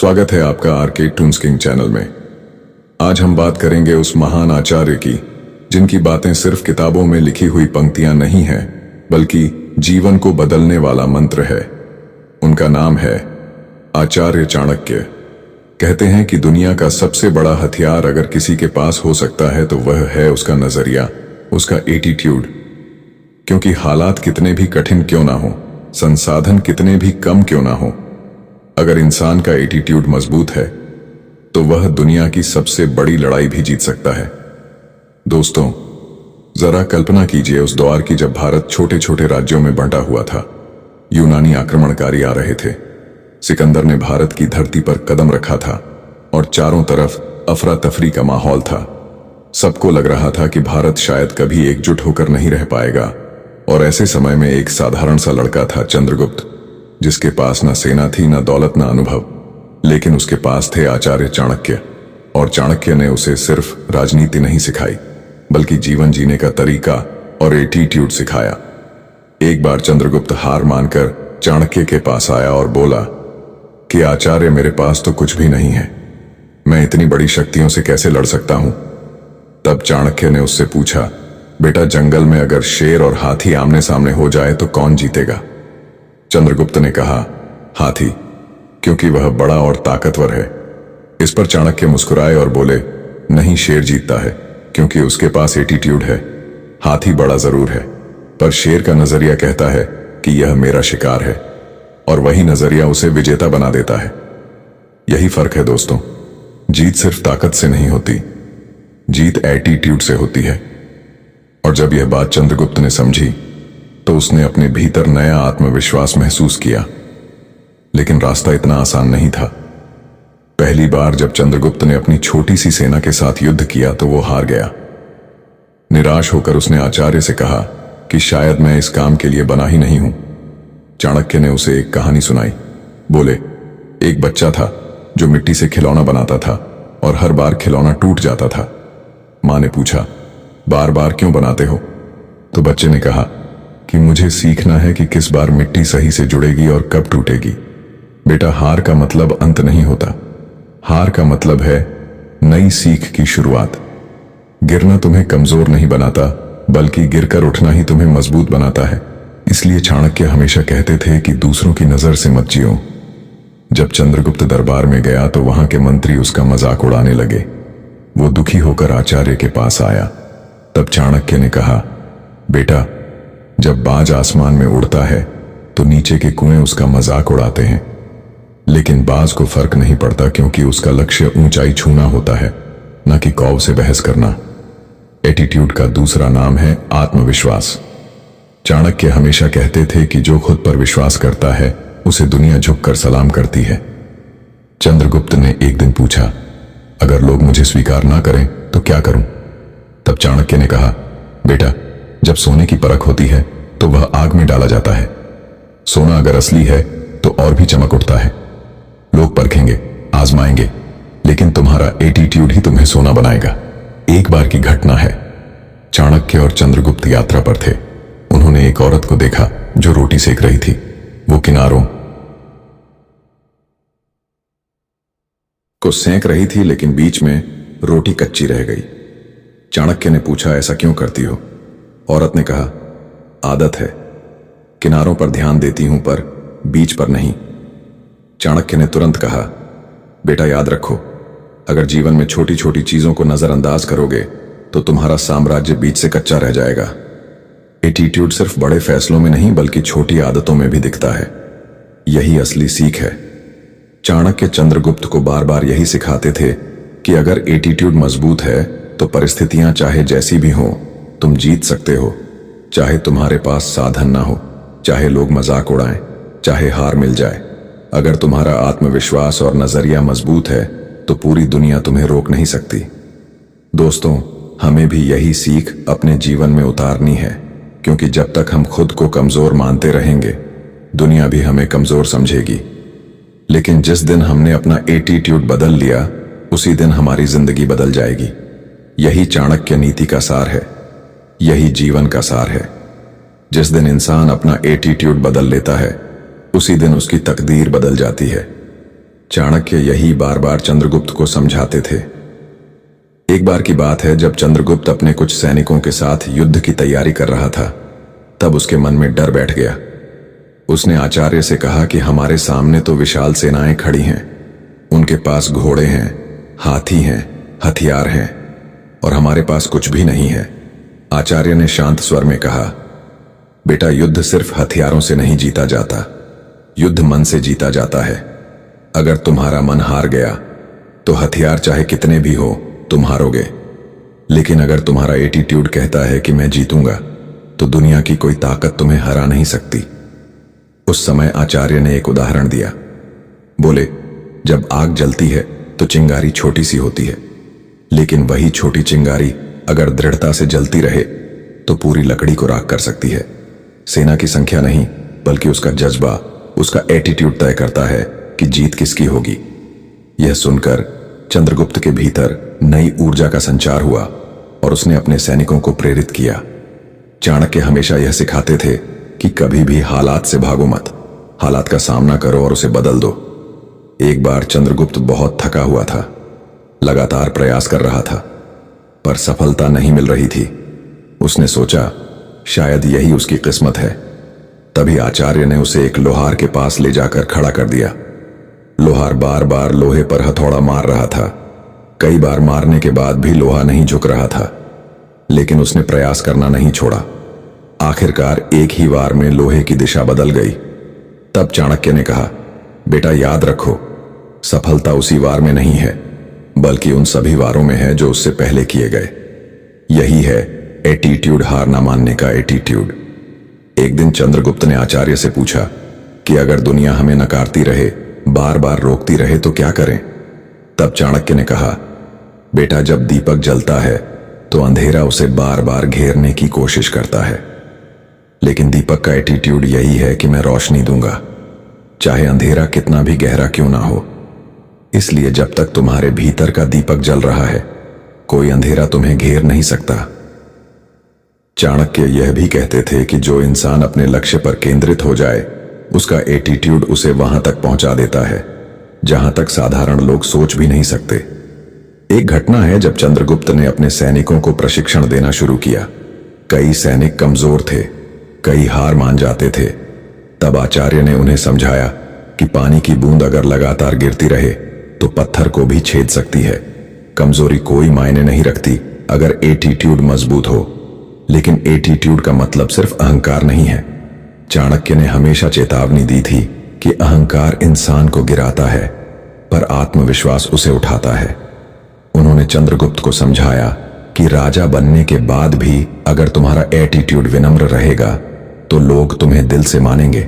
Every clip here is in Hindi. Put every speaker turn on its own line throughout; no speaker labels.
स्वागत है आपका आरके टून्स किंग चैनल में। आज हम बात करेंगे उस महान आचार्य की जिनकी बातें सिर्फ किताबों में लिखी हुई पंक्तियां नहीं हैं, बल्कि जीवन को बदलने वाला मंत्र है। उनका नाम है आचार्य चाणक्य। कहते हैं कि दुनिया का सबसे बड़ा हथियार अगर किसी के पास हो सकता है तो वह है उसका नजरिया, उसका एटीट्यूड। क्योंकि हालात कितने भी कठिन क्यों ना हो, संसाधन कितने भी कम क्यों ना हो, अगर इंसान का एटीट्यूड मजबूत है तो वह दुनिया की सबसे बड़ी लड़ाई भी जीत सकता है। दोस्तों, जरा कल्पना कीजिए उस दौर की जब भारत छोटे छोटे राज्यों में बंटा हुआ था। यूनानी आक्रमणकारी आ रहे थे। सिकंदर ने भारत की धरती पर कदम रखा था और चारों तरफ अफरा तफरी का माहौल था। सबको लग रहा था कि भारत शायद कभी एकजुट होकर नहीं रह पाएगा। और ऐसे समय में एक साधारण सा लड़का था, चंद्रगुप्त, जिसके पास न सेना थी, न दौलत, न अनुभव, लेकिन उसके पास थे आचार्य चाणक्य। और चाणक्य ने उसे सिर्फ राजनीति नहीं सिखाई, बल्कि जीवन जीने का तरीका और एटीट्यूड सिखाया। एक बार चंद्रगुप्त हार मानकर चाणक्य के पास आया और बोला कि आचार्य, मेरे पास तो कुछ भी नहीं है, मैं इतनी बड़ी शक्तियों से कैसे लड़ सकता हूं। तब चाणक्य ने उससे पूछा, बेटा, जंगल में अगर शेर और हाथी आमने सामने हो जाए तो कौन जीतेगा? चंद्रगुप्त ने कहा, हाथी, क्योंकि वह बड़ा और ताकतवर है। इस पर चाणक्य मुस्कुराए और बोले, नहीं, शेर जीतता है क्योंकि उसके पास एटीट्यूड है। हाथी बड़ा जरूर है, पर शेर का नजरिया कहता है कि यह मेरा शिकार है, और वही नजरिया उसे विजेता बना देता है। यही फर्क है दोस्तों। जीत सिर्फ ताकत से नहीं होती, जीत एटीट्यूड से होती है। और जब यह बात चंद्रगुप्त ने समझी तो उसने अपने भीतर नया आत्मविश्वास महसूस किया। लेकिन रास्ता इतना आसान नहीं था। पहली बार जब चंद्रगुप्त ने अपनी छोटी सी सेना के साथ युद्ध किया तो वो हार गया। निराश होकर उसने आचार्य से कहा कि शायद मैं इस काम के लिए बना ही नहीं हूं। चाणक्य ने उसे एक कहानी सुनाई। बोले, एक बच्चा था जो मिट्टी से खिलौना बनाता था और हर बार खिलौना टूट जाता था। मां ने पूछा, बार बार क्यों बनाते हो? तो बच्चे ने कहा कि मुझे सीखना है कि किस बार मिट्टी सही से जुड़ेगी और कब टूटेगी। बेटा, हार का मतलब अंत नहीं होता, हार का मतलब है नई सीख की शुरुआत। गिरना तुम्हें कमजोर नहीं बनाता, बल्कि गिरकर उठना ही तुम्हें मजबूत बनाता है। इसलिए चाणक्य हमेशा कहते थे कि दूसरों की नजर से मत जियो। जब चंद्रगुप्त दरबार में गया तो वहां के मंत्री उसका मजाक उड़ाने लगे। वो दुखी होकर आचार्य के पास आया। तब चाणक्य ने कहा, बेटा, जब बाज आसमान में उड़ता है तो नीचे के कुएं उसका मजाक उड़ाते हैं, लेकिन बाज को फर्क नहीं पड़ता क्योंकि उसका लक्ष्य ऊंचाई छूना होता है, न कि कौव से बहस करना। एटीट्यूड का दूसरा नाम है आत्मविश्वास। चाणक्य हमेशा कहते थे कि जो खुद पर विश्वास करता है उसे दुनिया झुककर सलाम करती है। चंद्रगुप्त ने एक दिन पूछा, अगर लोग मुझे स्वीकार ना करें तो क्या करूं? तब चाणक्य ने कहा, बेटा, जब सोने की परख होती है तो वह आग में डाला जाता है। सोना अगर असली है तो और भी चमक उठता है। लोग परखेंगे, आजमाएंगे, लेकिन तुम्हारा एटीट्यूड ही तुम्हें सोना बनाएगा। एक बार की घटना है। चाणक्य और चंद्रगुप्त यात्रा पर थे। उन्होंने एक औरत को देखा जो रोटी सेक रही थी। वो किनारों को सेंक रही थी, लेकिन बीच में रोटी कच्ची रह गई। चाणक्य ने पूछा, ऐसा क्यों करती हो? औरत ने कहा, आदत है, किनारों पर ध्यान देती हूं पर बीच पर नहीं। चाणक्य ने तुरंत कहा, बेटा, याद रखो, अगर जीवन में छोटी छोटी चीजों को नजरअंदाज करोगे तो तुम्हारा साम्राज्य बीच से कच्चा रह जाएगा। एटीट्यूड सिर्फ बड़े फैसलों में नहीं बल्कि छोटी आदतों में भी दिखता है। यही असली सीख है। चाणक्य चंद्रगुप्त को बार बार यही सिखाते थे कि अगर एटीट्यूड मजबूत है तो परिस्थितियां चाहे जैसी भी हों, तुम जीत सकते हो। चाहे तुम्हारे पास साधन ना हो, चाहे लोग मजाक उड़ाएं, चाहे हार मिल जाए, अगर तुम्हारा आत्मविश्वास और नजरिया मजबूत है तो पूरी दुनिया तुम्हें रोक नहीं सकती। दोस्तों, हमें भी यही सीख अपने जीवन में उतारनी है, क्योंकि जब तक हम खुद को कमजोर मानते रहेंगे, दुनिया भी हमें कमजोर समझेगी। लेकिन जिस दिन हमने अपना एटीट्यूड बदल लिया, उसी दिन हमारी जिंदगी बदल जाएगी। यही चाणक्य नीति का सार है, यही जीवन का सार है। जिस दिन इंसान अपना एटीट्यूड बदल लेता है, उसी दिन उसकी तकदीर बदल जाती है। चाणक्य यही बार बार चंद्रगुप्त को समझाते थे। एक बार की बात है, जब चंद्रगुप्त अपने कुछ सैनिकों के साथ युद्ध की तैयारी कर रहा था, तब उसके मन में डर बैठ गया। उसने आचार्य से कहा कि हमारे सामने तो विशाल सेनाएं खड़ी हैं, उनके पास घोड़े हैं, हाथी हैं, हथियार हैं, और हमारे पास कुछ भी नहीं है। आचार्य ने शांत स्वर में कहा, बेटा, युद्ध सिर्फ हथियारों से नहीं जीता जाता, युद्ध मन से जीता जाता है। अगर तुम्हारा मन हार गया तो हथियार चाहे कितने भी हो तुम हारोगे, लेकिन अगर तुम्हारा एटीट्यूड कहता है कि मैं जीतूंगा, तो दुनिया की कोई ताकत तुम्हें हरा नहीं सकती। उस समय आचार्य ने एक उदाहरण दिया। बोले, जब आग जलती है तो चिंगारी छोटी सी होती है, लेकिन वही छोटी चिंगारी अगर दृढ़ता से जलती रहे तो पूरी लकड़ी को राख कर सकती है। सेना की संख्या नहीं, बल्कि उसका जज्बा, उसका एटीट्यूड तय करता है कि जीत किसकी होगी। यह सुनकर चंद्रगुप्त के भीतर नई ऊर्जा का संचार हुआ और उसने अपने सैनिकों को प्रेरित किया। चाणक्य हमेशा यह सिखाते थे कि कभी भी हालात से भागो मत, हालात का सामना करो और उसे बदल दो। एक बार चंद्रगुप्त बहुत थका हुआ था, लगातार प्रयास कर रहा था, पर सफलता नहीं मिल रही थी। उसने सोचा शायद यही उसकी किस्मत है। तभी आचार्य ने उसे एक लोहार के पास ले जाकर खड़ा कर दिया। लोहार बार बार लोहे पर हथौड़ा मार रहा था। कई बार मारने के बाद भी लोहा नहीं झुक रहा था, लेकिन उसने प्रयास करना नहीं छोड़ा। आखिरकार एक ही वार में लोहे की दिशा बदल गई। तब चाणक्य ने कहा, बेटा, याद रखो, सफलता उसी वार में नहीं है, बल्कि उन सभी वारों में है जो उससे पहले किए गए। यही है एटीट्यूड, हार ना मानने का एटीट्यूड। एक दिन चंद्रगुप्त ने आचार्य से पूछा कि अगर दुनिया हमें नकारती रहे, बार बार रोकती रहे, तो क्या करें? तब चाणक्य ने कहा, बेटा, जब दीपक जलता है तो अंधेरा उसे बार बार घेरने की कोशिश करता है, लेकिन दीपक का एटीट्यूड यही है कि मैं रोशनी दूंगा, चाहे अंधेरा कितना भी गहरा क्यों ना हो। इसलिए जब तक तुम्हारे भीतर का दीपक जल रहा है, कोई अंधेरा तुम्हें घेर नहीं सकता। चाणक्य यह भी कहते थे कि जो इंसान अपने लक्ष्य पर केंद्रित हो जाए, उसका एटीट्यूड उसे वहां तक पहुंचा देता है जहां तक साधारण लोग सोच भी नहीं सकते। एक घटना है जब चंद्रगुप्त ने अपने सैनिकों को प्रशिक्षण देना शुरू किया। कई सैनिक कमजोर थे, कई हार मान जाते थे। तब आचार्य ने उन्हें समझाया कि पानी की बूंद अगर लगातार गिरती रहे तो पत्थर को भी छेद सकती है। कमजोरी कोई मायने नहीं रखती अगर एटीट्यूड मजबूत हो, लेकिन एटीट्यूड का मतलब सिर्फ अहंकार नहीं है। चाणक्य ने हमेशा चेतावनी दी थी कि अहंकार इंसान को गिराता है, पर आत्मविश्वास उसे उठाता है। उन्होंने चंद्रगुप्त को समझाया कि राजा बनने के बाद भी अगर तुम्हारा एटीट्यूड विनम्र रहेगा तो लोग तुम्हें दिल से मानेंगे,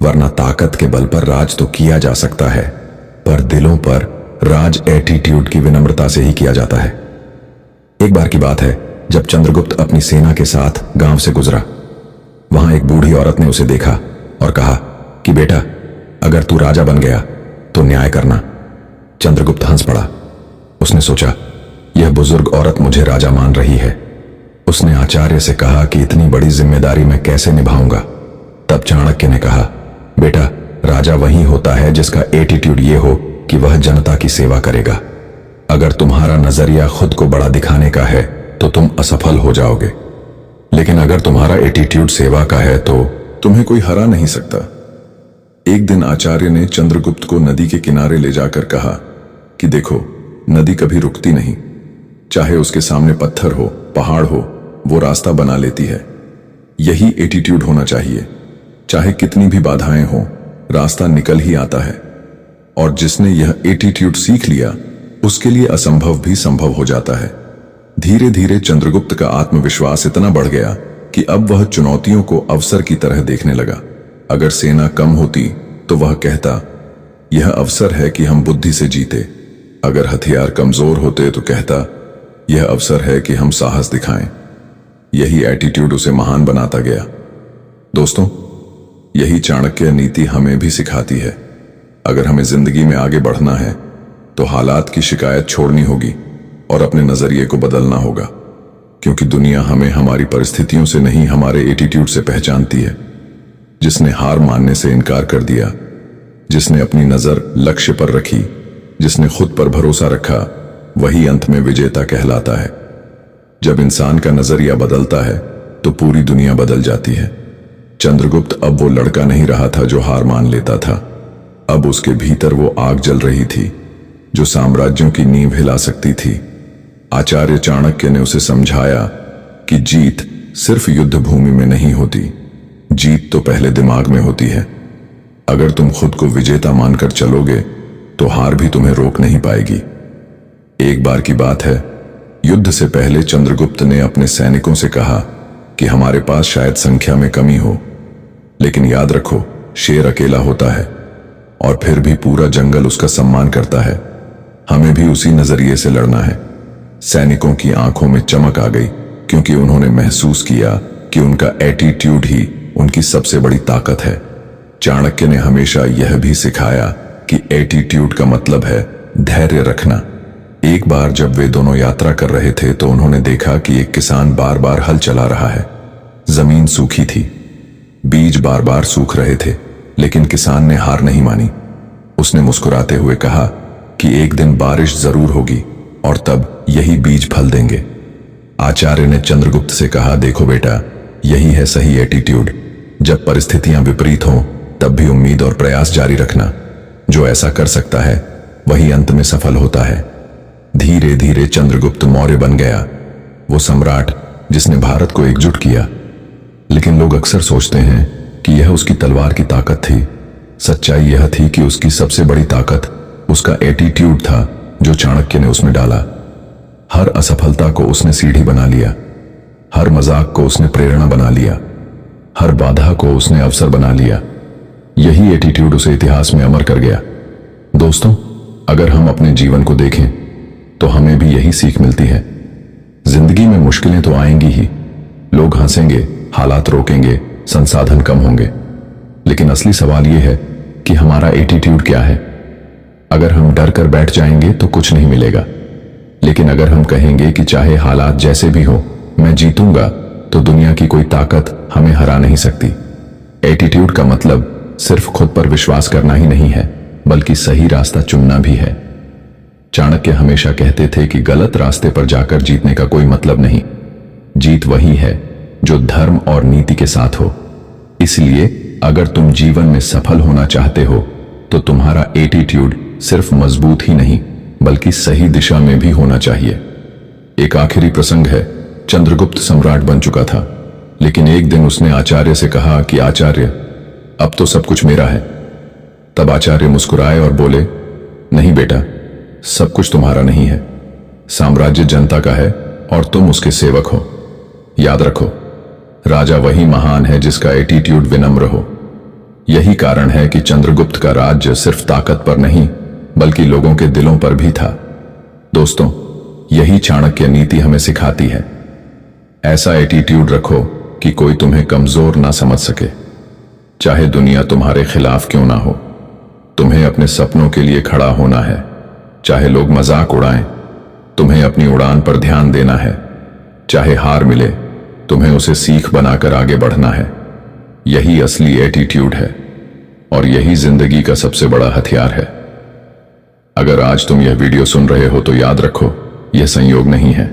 वरना ताकत के बल पर राज तो किया जा सकता है, पर दिलों पर राज एटीट्यूड की विनम्रता से ही किया जाता है। एक बार की बात है जब चंद्रगुप्त अपनी सेना के साथ गांव से गुजरा। वहां एक बूढ़ी औरत ने उसे देखा और कहा कि बेटा, अगर तू राजा बन गया तो न्याय करना। चंद्रगुप्त हंस पड़ा। उसने सोचा, यह बुजुर्ग औरत मुझे राजा मान रही है। उसने आचार्य से कहा कि इतनी बड़ी जिम्मेदारी मैं कैसे निभाऊंगा। तब चाणक्य ने कहा, बेटा, राजा वही होता है जिसका एटीट्यूड ये हो कि वह जनता की सेवा करेगा। अगर तुम्हारा नजरिया खुद को बड़ा दिखाने का है तो तुम असफल हो जाओगे, लेकिन अगर तुम्हारा एटीट्यूड सेवा का है तो तुम्हें कोई हरा नहीं सकता। एक दिन आचार्य ने चंद्रगुप्त को नदी के किनारे ले जाकर कहा कि देखो, नदी कभी रुकती नहीं, चाहे उसके सामने पत्थर हो, पहाड़ हो, वो रास्ता बना लेती है। यही एटीट्यूड होना चाहिए। चाहे कितनी भी बाधाएं हो, रास्ता निकल ही आता है। और जिसने यह एटीट्यूड सीख लिया, उसके लिए असंभव भी संभव हो जाता है। धीरे धीरे चंद्रगुप्त का आत्मविश्वास इतना बढ़ गया कि अब वह चुनौतियों को अवसर की तरह देखने लगा। अगर सेना कम होती तो वह कहता, यह अवसर है कि हम बुद्धि से जीते। अगर हथियार कमजोर होते तो कहता, यह अवसर है कि हम साहस दिखाएं। यही एटीट्यूड उसे महान बनाता गया। दोस्तों, यही चाणक्य नीति हमें भी सिखाती है। अगर हमें जिंदगी में आगे बढ़ना है तो हालात की शिकायत छोड़नी होगी और अपने नजरिए को बदलना होगा, क्योंकि दुनिया हमें हमारी परिस्थितियों से नहीं, हमारे एटीट्यूड से पहचानती है। जिसने हार मानने से इनकार कर दिया, जिसने अपनी नजर लक्ष्य पर रखी, जिसने खुद पर भरोसा रखा, वही अंत में विजेता कहलाता है। जब इंसान का नजरिया बदलता है तो पूरी दुनिया बदल जाती है। चंद्रगुप्त अब वो लड़का नहीं रहा था जो हार मान लेता था। अब उसके भीतर वो आग जल रही थी जो साम्राज्यों की नींव हिला सकती थी। आचार्य चाणक्य ने उसे समझाया कि जीत सिर्फ युद्ध भूमि में नहीं होती, जीत तो पहले दिमाग में होती है। अगर तुम खुद को विजेता मानकर चलोगे तो हार भी तुम्हें रोक नहीं पाएगी। एक बार की बात है, युद्ध से पहले चंद्रगुप्त ने अपने सैनिकों से कहा कि हमारे पास शायद संख्या में कमी हो, लेकिन याद रखो, शेर अकेला होता है और फिर भी पूरा जंगल उसका सम्मान करता है। हमें भी उसी नजरिए से लड़ना है। सैनिकों की आंखों में चमक आ गई क्योंकि उन्होंने महसूस किया कि उनका एटीट्यूड ही उनकी सबसे बड़ी ताकत है। चाणक्य ने हमेशा यह भी सिखाया कि एटीट्यूड का मतलब है धैर्य रखना। एक बार जब वे दोनों यात्रा कर रहे थे तो उन्होंने देखा कि एक किसान बार बार हल चला रहा है। जमीन सूखी थी, बीज बार बार सूख रहे थे, लेकिन किसान ने हार नहीं मानी। उसने मुस्कुराते हुए कहा कि एक दिन बारिश जरूर होगी और तब यही बीज फल देंगे। आचार्य ने चंद्रगुप्त से कहा, देखो बेटा, यही है सही एटीट्यूड। जब परिस्थितियां विपरीत हों तब भी उम्मीद और प्रयास जारी रखना। जो ऐसा कर सकता है वही अंत में सफल होता है। धीरे धीरे चंद्रगुप्त मौर्य बन गया, वो सम्राट जिसने भारत को एकजुट किया। लेकिन लोग अक्सर सोचते हैं कि यह उसकी तलवार की ताकत थी। सच्चाई यह थी कि उसकी सबसे बड़ी ताकत उसका एटीट्यूड था जो चाणक्य ने उसमें डाला। हर असफलता को उसने सीढ़ी बना लिया, हर मजाक को उसने प्रेरणा बना लिया, हर बाधा को उसने अवसर बना लिया। यही एटीट्यूड उसे इतिहास में अमर कर गया। दोस्तों, अगर हम अपने जीवन को देखें तो हमें भी यही सीख मिलती है। जिंदगी में मुश्किलें तो आएंगी ही, लोग हंसेंगे, हालात रोकेंगे, संसाधन कम होंगे, लेकिन असली सवाल यह है कि हमारा एटीट्यूड क्या है। अगर हम डर कर बैठ जाएंगे तो कुछ नहीं मिलेगा, लेकिन अगर हम कहेंगे कि चाहे हालात जैसे भी हो मैं जीतूंगा, तो दुनिया की कोई ताकत हमें हरा नहीं सकती। एटीट्यूड का मतलब सिर्फ खुद पर विश्वास करना ही नहीं है, बल्कि सही रास्ता चुनना भी है। चाणक्य हमेशा कहते थे कि गलत रास्ते पर जाकर जीतने का कोई मतलब नहीं। जीत वही है जो धर्म और नीति के साथ हो। इसलिए अगर तुम जीवन में सफल होना चाहते हो तो तुम्हारा एटीट्यूड सिर्फ मजबूत ही नहीं बल्कि सही दिशा में भी होना चाहिए। एक आखिरी प्रसंग है। चंद्रगुप्त सम्राट बन चुका था, लेकिन एक दिन उसने आचार्य से कहा कि आचार्य, अब तो सब कुछ मेरा है। तब आचार्य मुस्कुराए और बोले, नहीं बेटा, सब कुछ तुम्हारा नहीं है। साम्राज्य जनता का है और तुम उसके सेवक हो। याद रखो, राजा वही महान है जिसका एटीट्यूड विनम्र हो। यही कारण है कि चंद्रगुप्त का राज्य सिर्फ ताकत पर नहीं बल्कि लोगों के दिलों पर भी था। दोस्तों, यही चाणक्य नीति हमें सिखाती है। ऐसा एटीट्यूड रखो कि कोई तुम्हें कमजोर ना समझ सके, चाहे दुनिया तुम्हारे खिलाफ क्यों ना हो। तुम्हें अपने सपनों के लिए खड़ा होना है, चाहे लोग मजाक उड़ाएं। तुम्हें अपनी उड़ान पर ध्यान देना है, चाहे हार मिले, तुम्हें उसे सीख बनाकर आगे बढ़ना है। यही असली एटीट्यूड है और यही जिंदगी का सबसे बड़ा हथियार है। अगर आज तुम यह वीडियो सुन रहे हो तो याद रखो, यह संयोग नहीं है,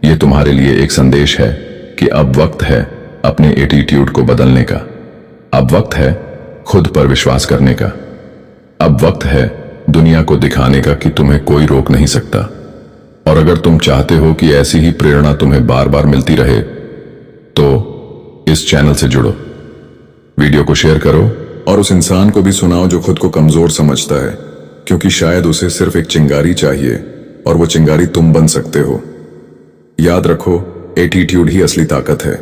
यह तुम्हारे लिए एक संदेश है कि अब वक्त है अपने एटीट्यूड को बदलने का। अब वक्त है खुद पर विश्वास करने का। अब वक्त है दुनिया को दिखाने का कि तुम्हें कोई रोक नहीं सकता। और अगर तुम चाहते हो कि ऐसी ही प्रेरणा तुम्हें बार बार मिलती रहे तो इस चैनल से जुड़ो, वीडियो को शेयर करो और उस इंसान को भी सुनाओ जो खुद को कमजोर समझता है, क्योंकि शायद उसे सिर्फ एक चिंगारी चाहिए और वो चिंगारी तुम बन सकते हो। याद रखो, एटीट्यूड ही असली ताकत है।